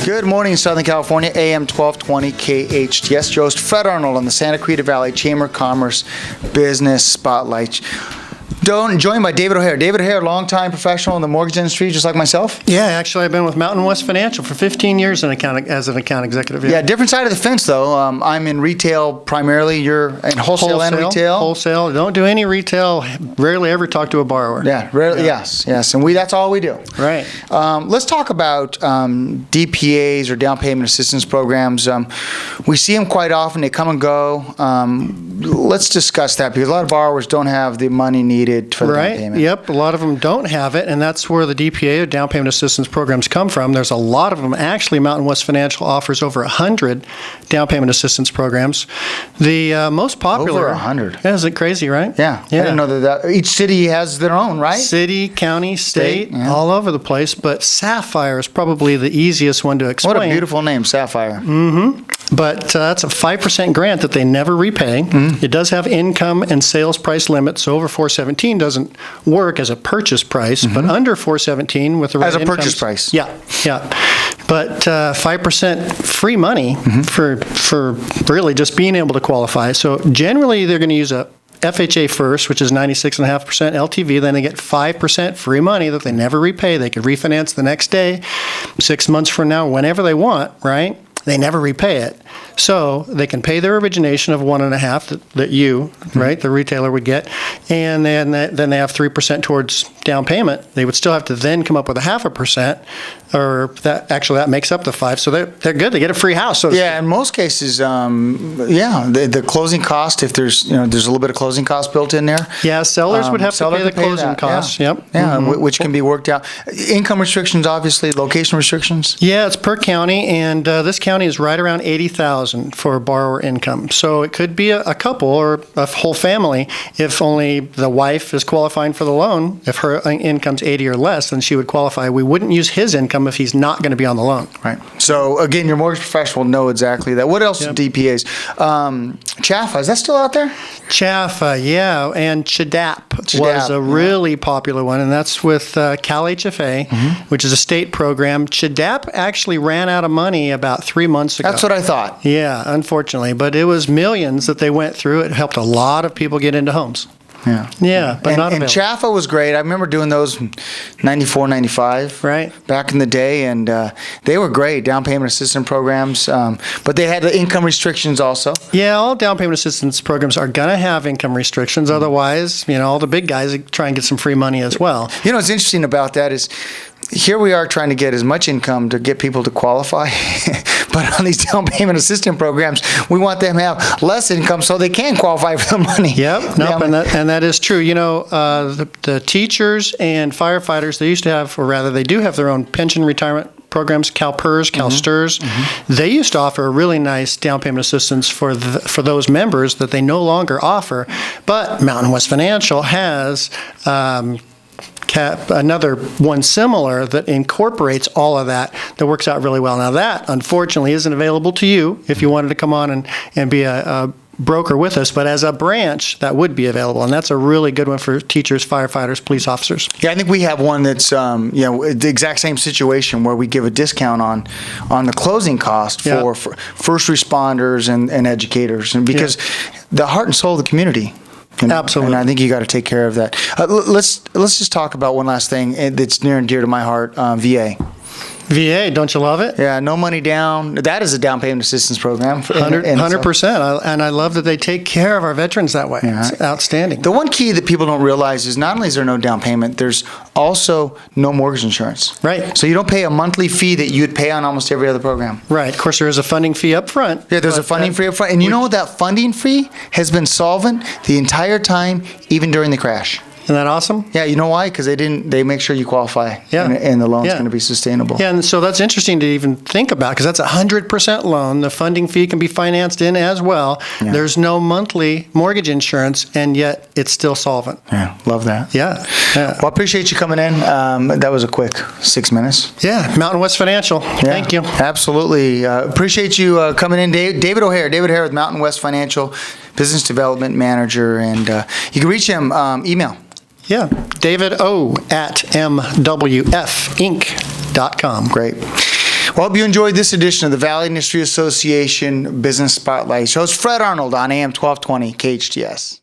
Good morning, Southern California, AM 1220 KHTS. Your host, Fred Arnold, on the Santa Clarita Valley Chamber of Commerce Business Spotlight. Joined by David O'Hare. David O'Hare, longtime professional in the mortgage industry, just like myself. Yeah, actually, I've been with Mountain West Financial for 15 years as an account executive. Yeah, different side of the fence, though. I'm in retail primarily. You're in wholesale and retail. Wholesale. Don't do any retail. Rarely ever talk to a borrower. Yeah, rarely. Yeah. Yes. And that's all we do. Right. Let's talk about DPAs or down payment assistance programs. We see them quite often. They come and go. Let's discuss that, because a lot of borrowers don't have the money needed for the down payment. Yep, a lot of them don't have it, and that's where the DPA, or down payment assistance programs, come from. There's a lot of them. Actually, Mountain West Financial offers over 100 down payment assistance programs. The most popular... Over 100. Yeah, isn't it crazy, right? Yeah. I didn't know that. Each city has their own, right? City, county, state, yeah. all over the place, but Sapphire is probably the easiest one to explain. What a beautiful name, Sapphire. Mm-hmm. But that's a 5% grant that they never repay. Mm-hmm. It does have income and sales price limits, so over $417 doesn't work as a purchase price, mm-hmm. but under $417 with the right as a incomes, purchase price. Yeah. But 5% free money mm-hmm. for really just being able to qualify. So generally they're going to use a FHA first, which is 96.5% LTV. Then they get 5% free money that they never repay. They could refinance the next day, 6 months from now, whenever they want, right? They never repay it. So they can pay their origination of 1.5% that you, mm-hmm. right, the retailer would get, and then they have 3% towards down payment. They would still have to then come up with 0.5%, or that makes up the 5%. So they're good. They get a free house. So yeah, in most cases, the closing cost, if there's a little bit of closing cost built in there. Yeah, sellers would have to pay the closing costs. Yeah. Yep. Yeah, mm-hmm. which can be worked out. Income restrictions, obviously, location restrictions. Yeah, it's per county, and this county is right around $80,000 for borrower income. So it could be a couple or a whole family. If only the wife is qualifying for the loan, if her income's 80 or less, then she would qualify. We wouldn't use his income if he's not going to be on the loan. Right. So again, your mortgage professional will know exactly that. What else Yep. DPAs? CHFA, is that still out there? CHFA, yeah, and CHDAP was a really popular one, and that's with CalHFA, mm-hmm. which is a state program. CHDAP actually ran out of money about 3 months ago. That's what I thought. Yeah, unfortunately, but it was millions that they went through. It helped a lot of people get into homes. Yeah, but not available. And CHFA was great. I remember doing those in 94, 95. Right. Back in the day, and they were great, down payment assistance programs, but they had the income restrictions also. Yeah, all down payment assistance programs are going to have income restrictions. Otherwise, all the big guys try and get some free money as well. What's interesting about that is, here we are trying to get as much income to get people to qualify, but on these down payment assistance programs, we want them to have less income so they can qualify for the money. Yep, and that is true. The teachers and firefighters, they used to have, or rather they do have their own pension retirement programs, CalPERS, CalSTRS. Mm-hmm. They used to offer a really nice down payment assistance for those members that they no longer offer, but Mountain West Financial has another one similar that incorporates all of that works out really well. Now that, unfortunately, isn't available to you if you wanted to come on and be a broker with us, but as a branch, that would be available, and that's a really good one for teachers, firefighters, police officers. Yeah, I think we have one that's the exact same situation where we give a discount on the closing cost for first responders and educators, and because the heart and soul of the community. Absolutely. And I think you got to take care of that. Let's just talk about one last thing that's near and dear to my heart, VA. VA, don't you love it? Yeah, no money down. That is a down payment assistance program. 100%. And I love that they take care of our veterans that way. Yeah. It's outstanding. The one key that people don't realize is not only is there no down payment, there's also no mortgage insurance. Right. So you don't pay a monthly fee that you would pay on almost every other program. Right. Of course, there is a funding fee up front. Yeah, there's a funding fee up front. And you know that funding fee has been solvent the entire time, even during the crash. Isn't that awesome? Yeah, you know why? Because they make sure you qualify, and the loan's going to be sustainable. Yeah, and so that's interesting to even think about, because that's a 100% loan. The funding fee can be financed in as well. Yeah. There's no monthly mortgage insurance, and yet it's still solvent. Yeah, love that. Yeah. Well, I appreciate you coming in. That was a quick 6 minutes. Yeah, Mountain West Financial. Thank you. Absolutely. Appreciate you coming in. David O'Hare. David O'Hare with Mountain West Financial, Business Development Manager, and you can reach him, email. Yeah, David O at mwfinc.com. Great. Well, hope you enjoyed this edition of the Valley Industry Association Business Spotlight. Host Fred Arnold on AM 1220 KHTS.